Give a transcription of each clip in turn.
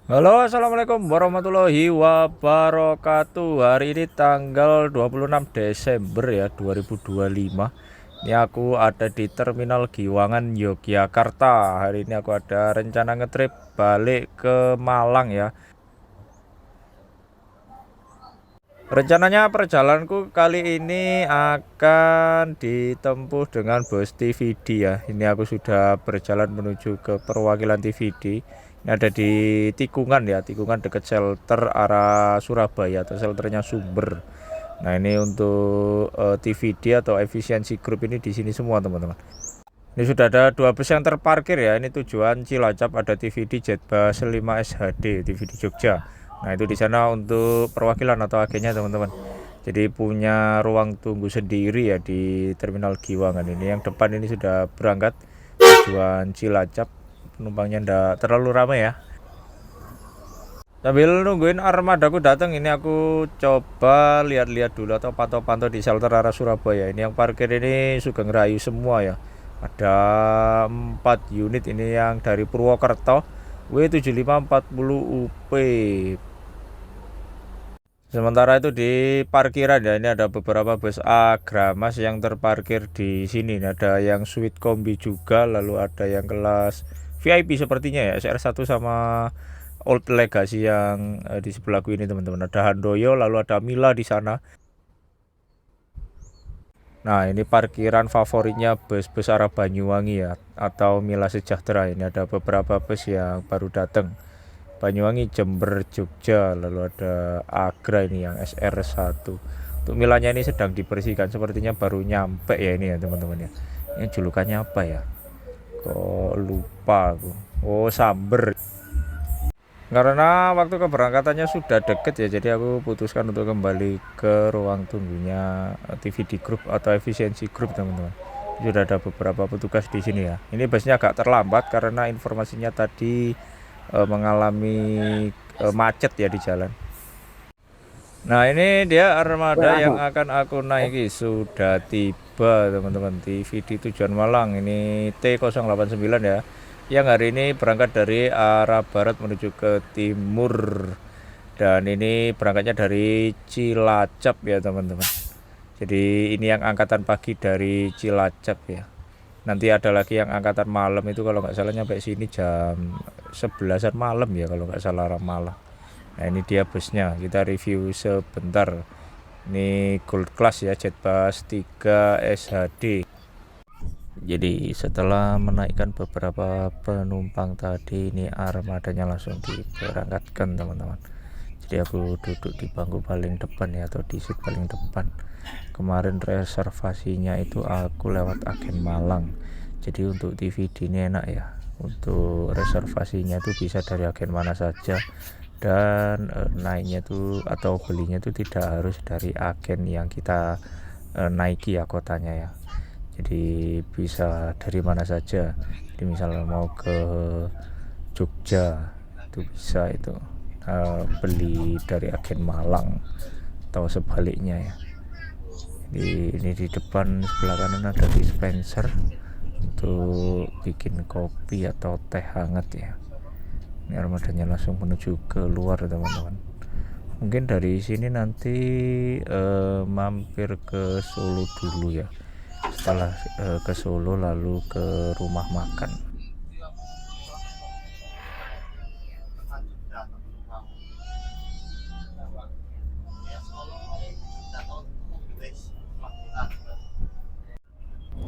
Halo, assalamualaikum warahmatullahi wabarakatuh. Hari ini tanggal 26 Desember ya 2025. Ini aku ada di Terminal Giwangan Yogyakarta. Hari ini aku ada rencana ngetrip balik ke Malang ya. Rencananya perjalananku kali ini akan ditempuh dengan bus TVD ya. Ini aku sudah berjalan menuju ke perwakilan TVD. Ini ada di Tikungan ya, Tikungan dekat shelter arah Surabaya atau shelternya Sumber. Nah, ini untuk TVD atau efisiensi grup ini di sini semua teman-teman. Ini sudah ada dua bus yang terparkir ya. Ini tujuan Cilacap, ada TVD Jetbus 5 SHD, TVD Jogja. Nah, itu di sana untuk perwakilan atau agennya teman-teman. Jadi punya ruang tunggu sendiri ya di Terminal Giwangan ini. Yang depan ini sudah berangkat tujuan Cilacap. Penumpangnya ndak terlalu ramai ya. Sambil nungguin armadaku datang, ini aku coba lihat-lihat dulu atau pantau-pantau di shelter arah Surabaya. Ini yang parkir ini Sugeng Rayu semua ya. Ada 4 unit ini yang dari Purwokerto W7540UP. Sementara itu di parkiran ya, ini ada beberapa bus Agramas yang terparkir di sini. Ini ada yang suite kombi juga, lalu ada yang kelas VIP sepertinya ya, SR1 sama Old Legacy yang di sebelahku ini teman-teman. Ada Handoyo, lalu ada Mila di sana. Nah, ini parkiran favoritnya bus-bus arah Banyuwangi ya, atau Mila Sejahtera. Ini ada beberapa bus yang baru datang. Banyuwangi, Jember, Jogja, lalu ada Agra ini yang SR1. Untuk Milanya ini sedang dibersihkan, sepertinya baru nyampe ya ini ya teman-teman ya. Ini julukannya apa ya? Kok lupa aku. Oh, Samber. Karena waktu keberangkatannya sudah deket ya, jadi aku putuskan untuk kembali ke ruang tunggunya TVD Group atau efisiensi Group teman-teman. Sudah ada beberapa petugas di sini ya. Ini busnya agak terlambat karena informasinya tadi mengalami macet ya di jalan. Nah, ini dia armada yang akan aku naiki, sudah tiba teman-teman. TVD tujuan Malang ini T089 ya, yang hari ini berangkat dari arah barat menuju ke timur, dan ini berangkatnya dari Cilacap ya teman-teman. Jadi ini yang angkatan pagi dari Cilacap ya. Nanti ada lagi yang angkatan malam, itu kalau nggak salah nyampe sini jam 11-an malam ya kalau nggak salah arah Malang. Nah, ini dia busnya, kita review sebentar. Ini Gold Class ya, Jetbus 3 SHD. Jadi setelah menaikkan beberapa penumpang tadi, ini armadanya langsung diberangkatkan teman-teman. Jadi aku duduk di bangku paling depan ya, atau di seat paling depan. Kemarin reservasinya itu aku lewat agen Malang. Jadi untuk TVD ini enak ya, untuk reservasinya itu bisa dari agen mana saja, dan naiknya tuh atau belinya tuh tidak harus dari agen yang kita naiki ya kotanya ya. Jadi bisa dari mana saja. Jadi misalnya mau ke Jogja itu bisa itu beli dari agen Malang atau sebaliknya ya. Jadi ini di depan sebelah kanan ada dispenser untuk bikin kopi atau teh hangat ya. Ini armadanya langsung menuju ke luar teman-teman. Mungkin dari sini nanti mampir ke Solo dulu ya. Setelah ke Solo lalu ke rumah makan.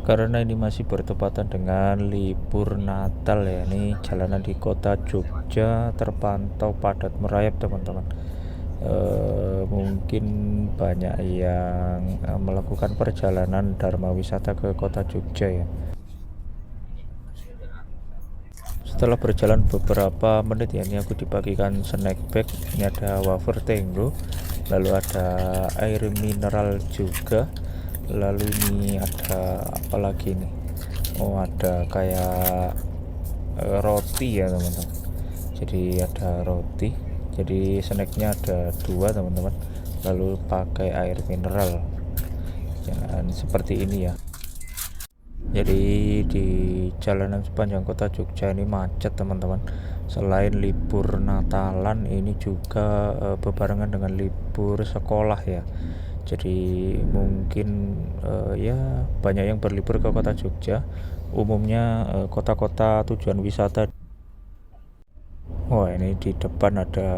Karena ini masih bertepatan dengan libur Natal ya, ini jalanan di kota Jogja terpantau padat merayap teman-teman. Mungkin banyak yang melakukan perjalanan Dharma wisata ke kota Jogja ya. Setelah berjalan beberapa menit ya, ini aku dibagikan snack bag. Ini ada wafer Tenggo, lalu ada air mineral juga, lalu ini ada apa lagi nih, oh ada kayak roti ya teman-teman. Jadi ada roti, jadi snacknya ada dua teman-teman, lalu pakai air mineral, jangan seperti ini ya. Jadi di jalanan sepanjang kota Jogja ini macet teman-teman. Selain libur Natalan, ini juga berbarengan dengan libur sekolah ya. Jadi mungkin ya banyak yang berlibur ke kota Jogja. Umumnya kota-kota tujuan wisata. Wah, ini di depan ada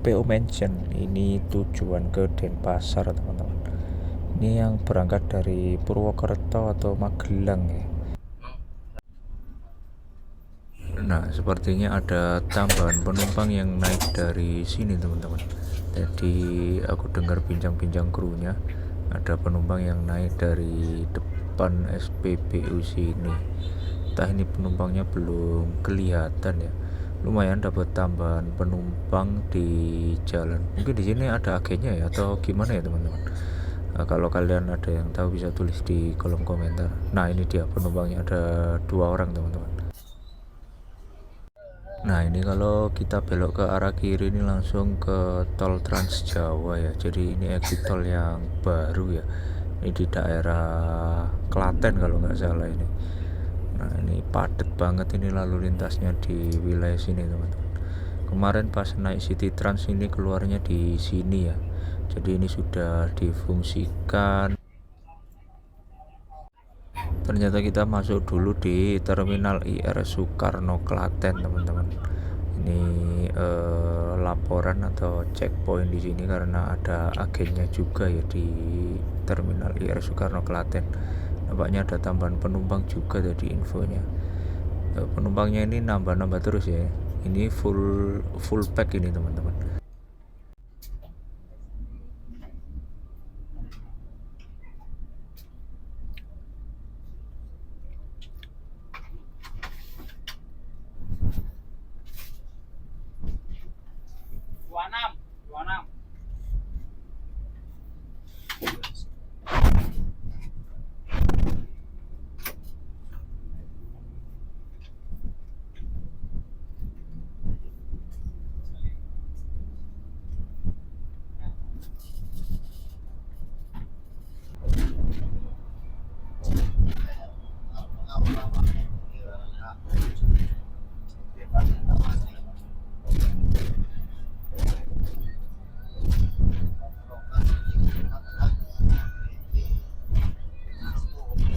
PO Mansion. Ini tujuan ke Denpasar teman-teman. Ini yang berangkat dari Purwokerto atau Magelang ya. Nah, sepertinya ada tambahan penumpang yang naik dari sini, teman-teman. Jadi, aku dengar bincang-bincang krunya, ada penumpang yang naik dari depan SPBU sini. Entah ini penumpangnya belum kelihatan ya. Lumayan dapat tambahan penumpang di jalan. Mungkin di sini ada agennya ya atau gimana ya, teman-teman? Nah, kalau kalian ada yang tahu bisa tulis di kolom komentar. Nah, ini dia penumpangnya, ada 2 orang, teman-teman. Nah, ini kalau kita belok ke arah kiri ini langsung ke tol Trans Jawa ya. Jadi ini exit tol yang baru ya. Ini di daerah Klaten kalau nggak salah ini. Nah, ini padat banget ini lalu lintasnya di wilayah sini, teman-teman. Kemarin pas naik City Trans ini keluarnya di sini ya. Jadi ini sudah difungsikan. Ternyata kita masuk dulu di Terminal IR Soekarno Klaten, teman-teman. Ini laporan atau checkpoint di sini karena ada agennya juga ya di Terminal IR Soekarno Klaten. Nampaknya ada tambahan penumpang juga tadi infonya. Penumpangnya ini nambah-nambah terus ya. Ini full full pack ini, teman-teman.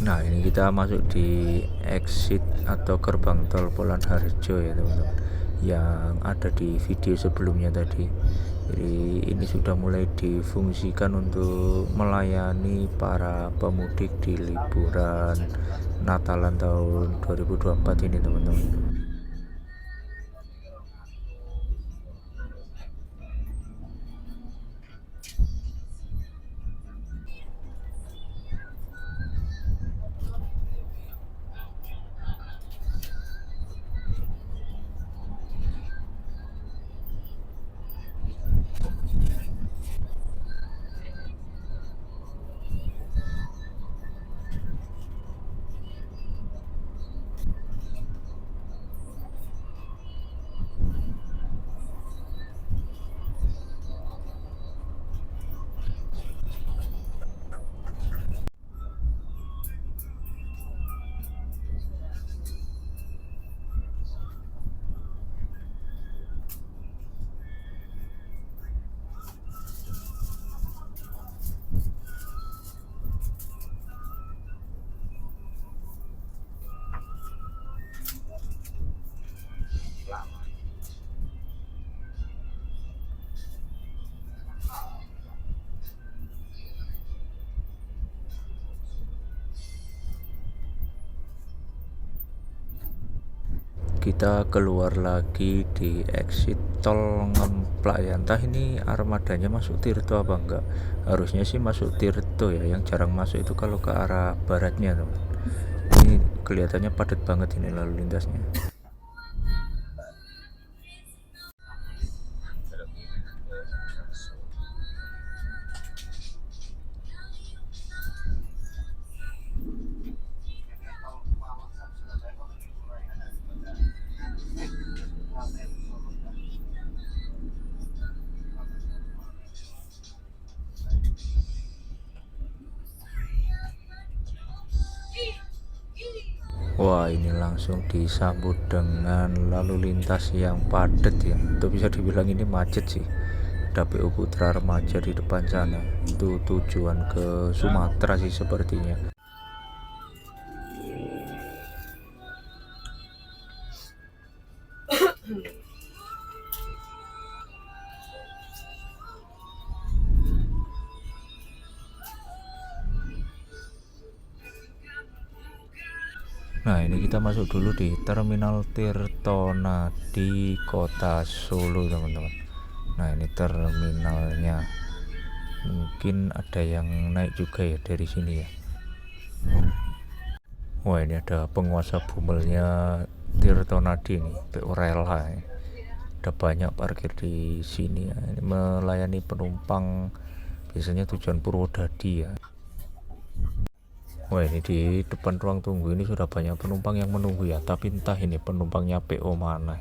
Nah, ini kita masuk di exit atau gerbang tol Polan Harjo ya, teman-teman. Yang ada di video sebelumnya tadi. Jadi ini sudah mulai difungsikan untuk melayani para pemudik di liburan Natalan tahun 2024 ini, teman-teman. Kita keluar lagi di exit tol Ngemplak ya. Entah ini armadanya masuk Tirto apa enggak. Harusnya sih masuk Tirto ya. Yang jarang masuk itu kalau ke arah baratnya, teman. Ini kelihatannya padat banget ini lalu lintasnya. Wah, ini langsung disambut dengan lalu lintas yang padat ya. Itu bisa dibilang ini macet sih. Ada PO Putra Remaja di depan sana. Itu tujuan ke Sumatera sih sepertinya. Nah, ini kita masuk dulu di Terminal Tirtonadi Kota Solo, teman-teman. Nah, ini terminalnya. Mungkin ada yang naik juga ya dari sini ya. Wah, ini ada penguasa bumelnya Tirtonadi nih, PO Rela ya. Ada banyak parkir di sini ya. Ini melayani penumpang biasanya tujuan Purwodadi ya. Wah, ini di depan ruang tunggu ini sudah banyak penumpang yang menunggu ya, tapi entah ini penumpangnya PO mana.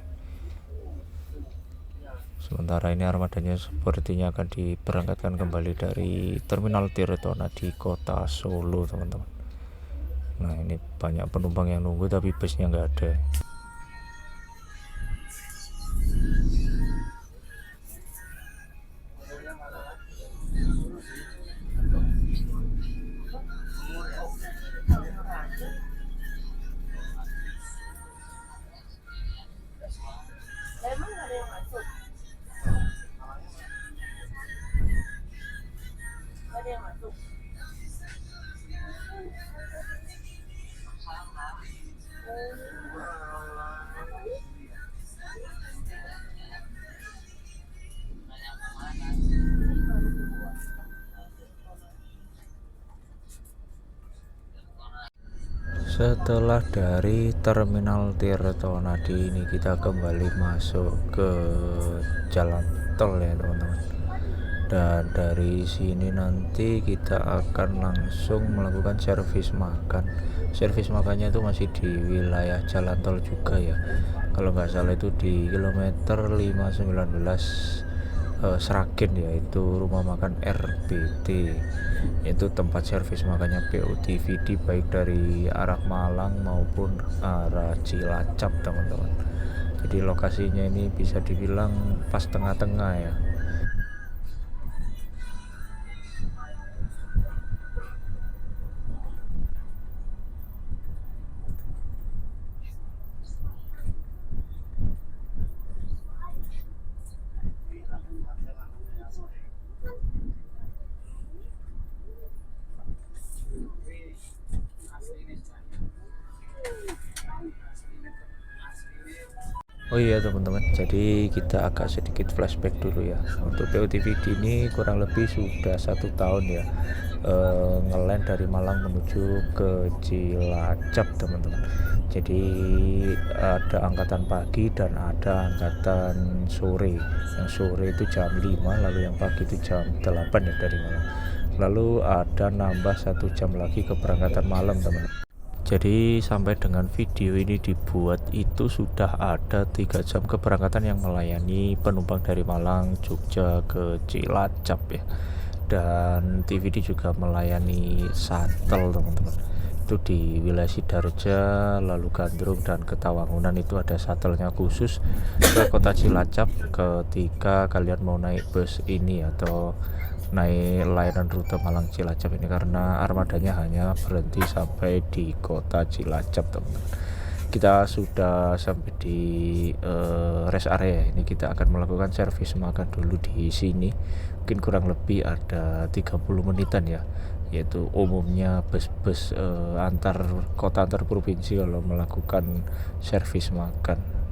Sementara ini armadanya sepertinya akan diberangkatkan kembali dari Terminal Tirtona di Kota Solo, teman-teman. Nah, ini banyak penumpang yang nunggu tapi busnya nggak ada. Setelah dari Terminal Tirtonadi ini kita kembali masuk ke jalan tol ya, teman-teman. Dan dari sini nanti kita akan langsung melakukan servis makan. Servis makannya itu masih di wilayah jalan tol juga ya. Kalau nggak salah itu di kilometer 519 Sragen ya, itu rumah makan RBT. Itu tempat servis makannya PO DVD baik dari arah Malang maupun arah Cilacap, teman-teman. Jadi lokasinya ini bisa dibilang pas tengah-tengah ya. Oh iya, teman-teman, jadi kita agak sedikit flashback dulu ya. Untuk POTVD ini kurang lebih sudah 1 tahun ya, ngeland dari Malang menuju ke Cilacap, teman-teman. Jadi ada angkatan pagi dan ada angkatan sore. Yang sore itu jam 5, lalu yang pagi itu jam 8 ya dari Malang. Lalu ada nambah 1 jam lagi keberangkatan malam, teman-teman. Jadi sampai dengan video ini dibuat itu sudah ada 3 jam keberangkatan yang melayani penumpang dari Malang, Jogja ke Cilacap ya. Dan TVD juga melayani shuttle, teman-teman. Itu di wilayah Sidarja, lalu Gandrung dan Ketawangunan itu ada shuttle-nya khusus ke kota Cilacap ketika kalian mau naik bus ini atau naik layanan rute Malang Cilacap ini, karena armadanya hanya berhenti sampai di kota Cilacap, teman-teman. Kita sudah sampai di rest area. Ini kita akan melakukan servis makan dulu di sini. Mungkin kurang lebih ada 30 menitan ya. Yaitu umumnya bus-bus antar kota antar provinsi kalau melakukan servis makan.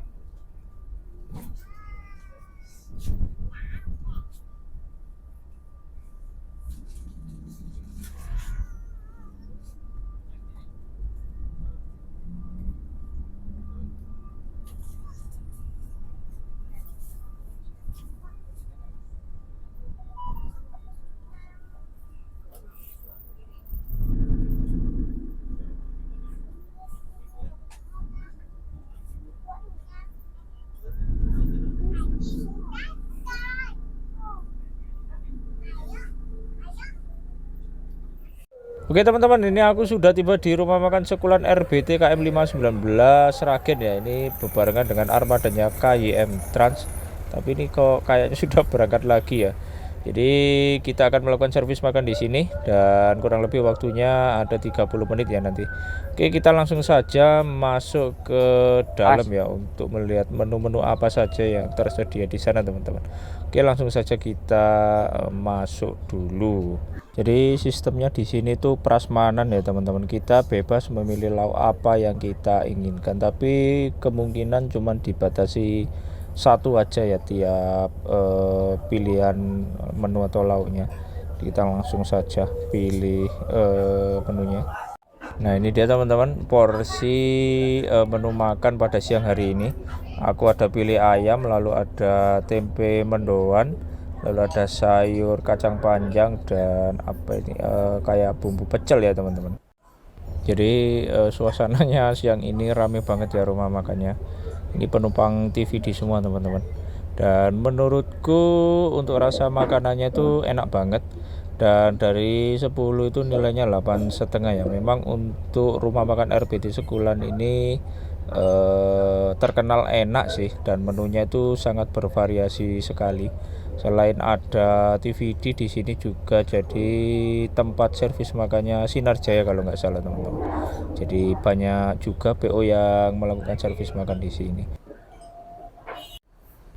Oke teman-teman, ini aku sudah tiba di rumah makan Sekulan RBT KM 519 Sragen ya. Ini bebarengan dengan armadanya KYM Trans. Tapi ini kok kayaknya sudah berangkat lagi ya. Jadi kita akan melakukan servis makan di sini dan kurang lebih waktunya ada 30 menit ya nanti. Oke, kita langsung saja masuk ke dalam ya untuk melihat menu-menu apa saja yang tersedia di sana teman-teman. Oke, langsung saja kita masuk dulu. Jadi sistemnya di sini tuh prasmanan ya teman-teman. Kita bebas memilih lauk apa yang kita inginkan, tapi kemungkinan cuma dibatasi satu aja ya tiap pilihan menu atau lauknya. Kita langsung saja pilih menunya. Nah ini dia teman-teman porsi menu makan pada siang hari ini. Aku ada pilih ayam, lalu ada tempe mendoan, lalu ada sayur kacang panjang dan apa ini kayak bumbu pecel ya teman-teman. Jadi suasananya siang ini rame banget ya rumah makannya. Ini penumpang TVD semua teman-teman. Dan menurutku untuk rasa makanannya itu enak banget. Dan dari 10 itu nilainya 8,5 ya. Memang untuk rumah makan RBT Sekulan ini terkenal enak sih, dan menunya itu sangat bervariasi sekali. Selain ada TVD di sini juga jadi tempat servis makannya Sinar Jaya kalau nggak salah teman-teman. Jadi banyak juga PO yang melakukan servis makan di sini.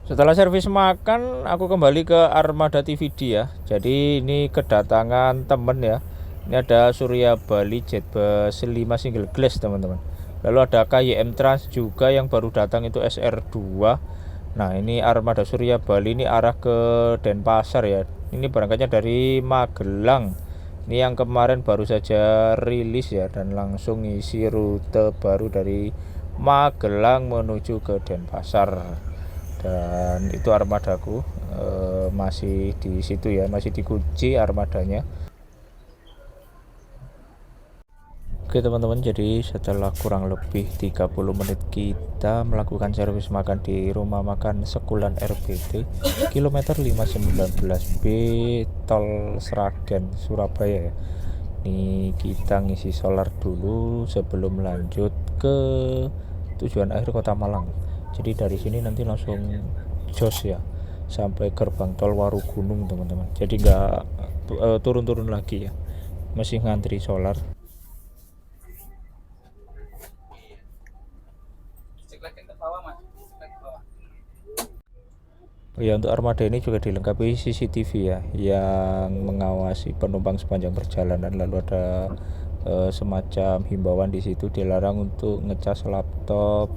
Setelah servis makan, aku kembali ke armada TVD ya. Jadi ini kedatangan temen ya. Ini ada Surya Bali Jetbus 5 single glass teman-teman. Lalu ada KYM Trans juga yang baru datang itu SR2. Nah ini armada Surya Bali ini arah ke Denpasar ya. Ini berangkatnya dari Magelang. Ini yang kemarin baru saja rilis ya, dan langsung ngisi rute baru dari Magelang menuju ke Denpasar. Dan itu armadaku masih di situ ya, masih dikunci armadanya. Oke teman-teman, jadi setelah kurang lebih 30 menit kita melakukan servis makan di rumah makan Sekulan RBT kilometer 519B Tol Sragen Surabaya ya. Ini kita ngisi solar dulu sebelum lanjut ke tujuan akhir Kota Malang. Jadi dari sini nanti langsung jos ya sampai gerbang tol Warugunung teman-teman. Jadi nggak turun-turun lagi ya, masih ngantri solar. Ya, untuk armada ini juga dilengkapi CCTV ya yang mengawasi penumpang sepanjang perjalanan. Lalu ada semacam himbauan di situ, dilarang untuk ngecas laptop,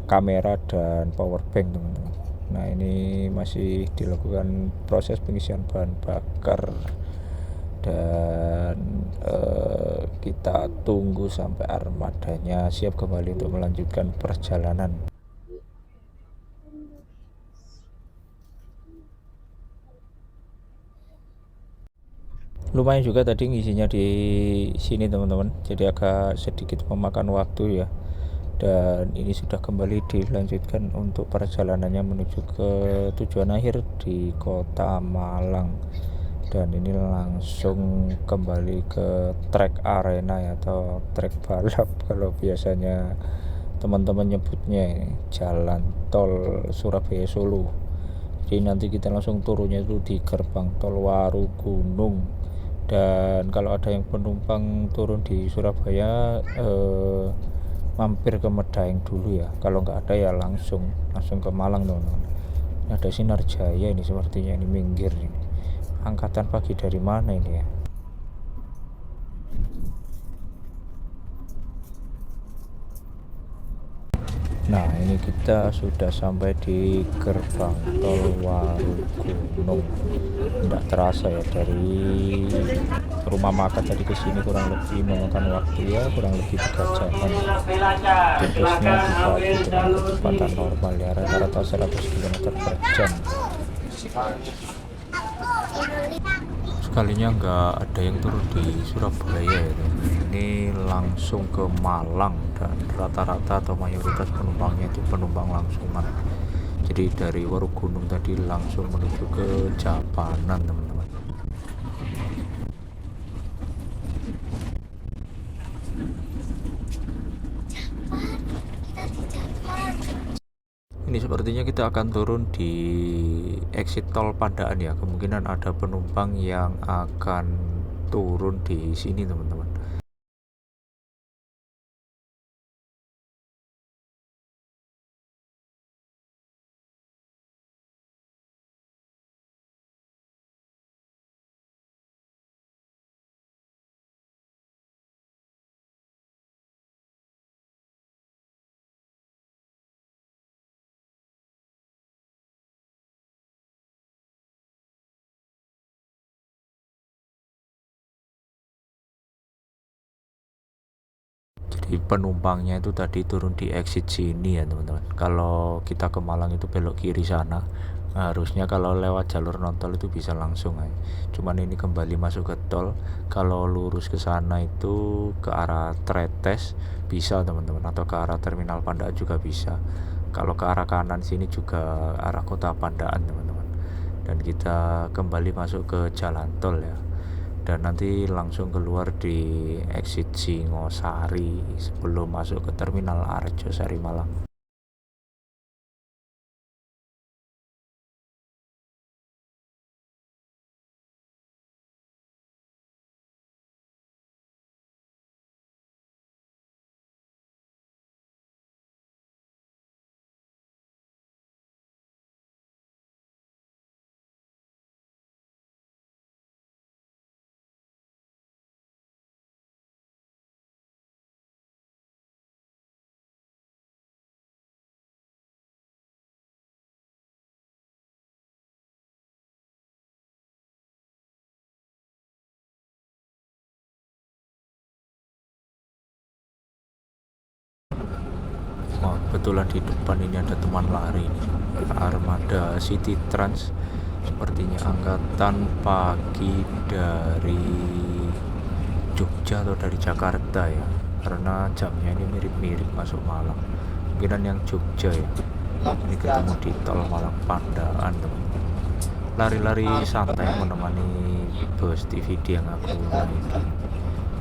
kamera dan power bank teman-teman. Nah ini masih dilakukan proses pengisian bahan bakar dan kita tunggu sampai armadanya siap kembali untuk melanjutkan perjalanan. Lumayan juga tadi ngisinya di sini teman-teman, jadi agak sedikit memakan waktu ya. Dan ini sudah kembali dilanjutkan untuk perjalanannya menuju ke tujuan akhir di Kota Malang. Dan ini langsung kembali ke track arena ya, atau track balap kalau biasanya teman-teman nyebutnya ini, jalan tol Surabaya Solo. Jadi nanti kita langsung turunnya itu di gerbang tol Warugunung. Dan kalau ada yang penumpang turun di Surabaya mampir ke Medaeng dulu ya. Kalau nggak ada ya langsung ke Malang teman-teman. Ini ada Sinar Jaya ini sepertinya, ini minggir ini. Angkatan pagi dari mana ini ya? Nah ini kita sudah sampai di gerbang tol Warugunung. Tidak terasa ya, dari rumah makan tadi ke sini kurang lebih memakan waktu ya kurang lebih 3 jaman. Busnya dibagi dengan kecepatan normal ya, rata-rata 100 km per jam. Sekalinya nggak ada yang turun di Surabaya ya. Ini langsung ke Malang, dan rata-rata atau mayoritas penumpangnya itu penumpang langsungan. Jadi dari Warugunung tadi langsung menuju ke Japanan teman-teman. sepertinya kita akan turun di exit tol Pandaan ya. Kemungkinan ada penumpang yang akan turun di sini teman-teman. Jadi penumpangnya itu tadi turun di exit sini ya teman-teman. Kalau kita ke Malang itu belok kiri sana. Harusnya kalau lewat jalur non tol itu bisa langsung ya. Cuman ini kembali masuk ke tol. Kalau lurus ke sana itu ke arah Tretes bisa teman-teman, atau ke arah Terminal Pandaan juga bisa. Kalau ke arah kanan sini juga arah Kota Pandaan teman-teman. Dan kita kembali masuk ke jalan tol ya. Dan nanti langsung keluar di exit Singosari sebelum masuk ke Terminal Arjosari Malang. Oh, kebetulan di depan ini ada teman lari ini, armada City Trans, sepertinya angkatan pagi dari Jogja atau dari Jakarta ya, karena jamnya ini mirip-mirip masuk Malang. Mungkinan yang Jogja ya. Ini ketemu di tol Malang Pandaan teman-teman. Lari-lari santai menemani bus TVD yang aku naiki.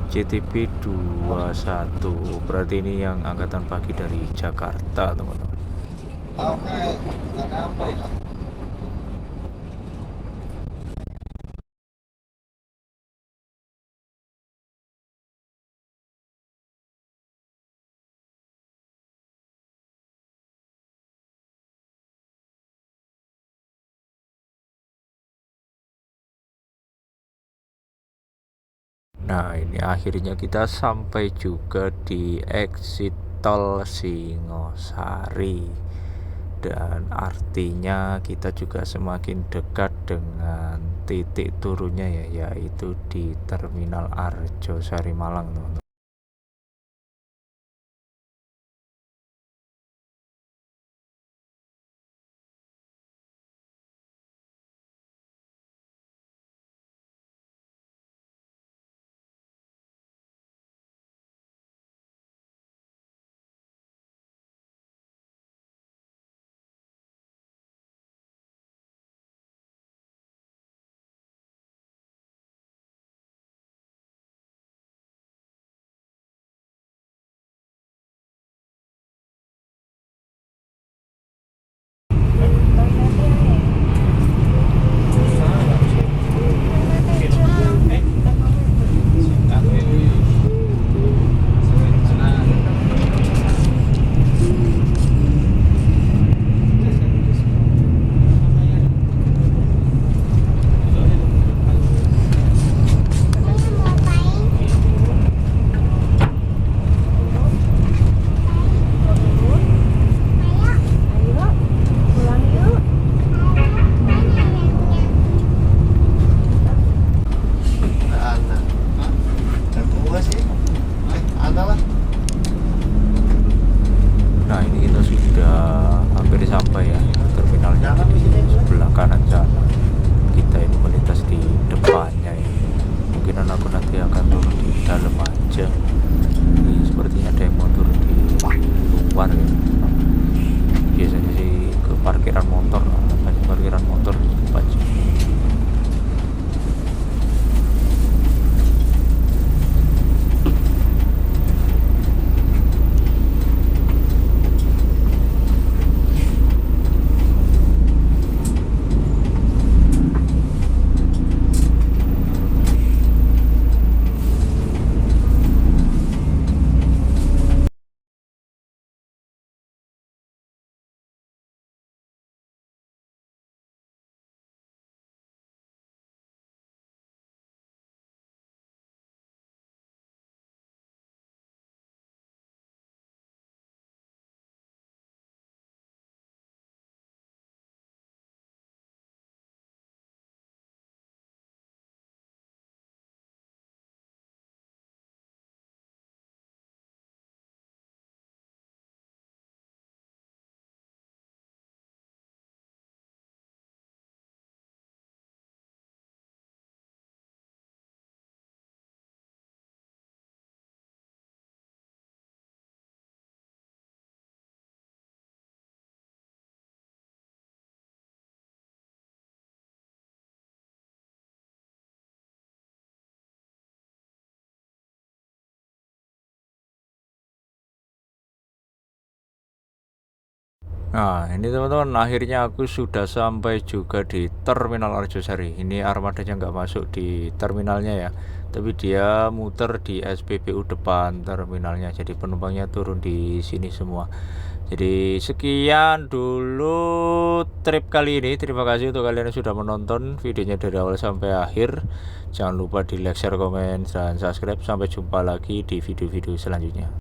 JTB 21, berarti ini yang angkatan pagi dari Jakarta teman-teman. Nah ini akhirnya kita sampai juga di exit tol Singosari. Dan artinya kita juga semakin dekat dengan titik turunnya ya, yaitu di Terminal Arjosari Malang teman-teman. Nah ini kita sudah hampir sampai ya terminalnya, di sebelah kanan sana. Kita ini melintas di depannya ya. Mungkinan aku nanti akan turun di dalam aja. Ini sepertinya ada yang mau turun di luar ya. Biasanya sih ke parkiran motor, banyak parkiran motor di depan sih. Nah, ini teman-teman, akhirnya aku sudah sampai juga di Terminal Arjosari. Ini armadanya nggak masuk di terminalnya ya, tapi dia muter di SPBU depan terminalnya. Jadi penumpangnya turun di sini semua. Jadi sekian dulu trip kali ini. Terima kasih untuk kalian yang sudah menonton videonya dari awal sampai akhir. Jangan lupa di like, share, komen, dan subscribe. Sampai jumpa lagi di video-video selanjutnya.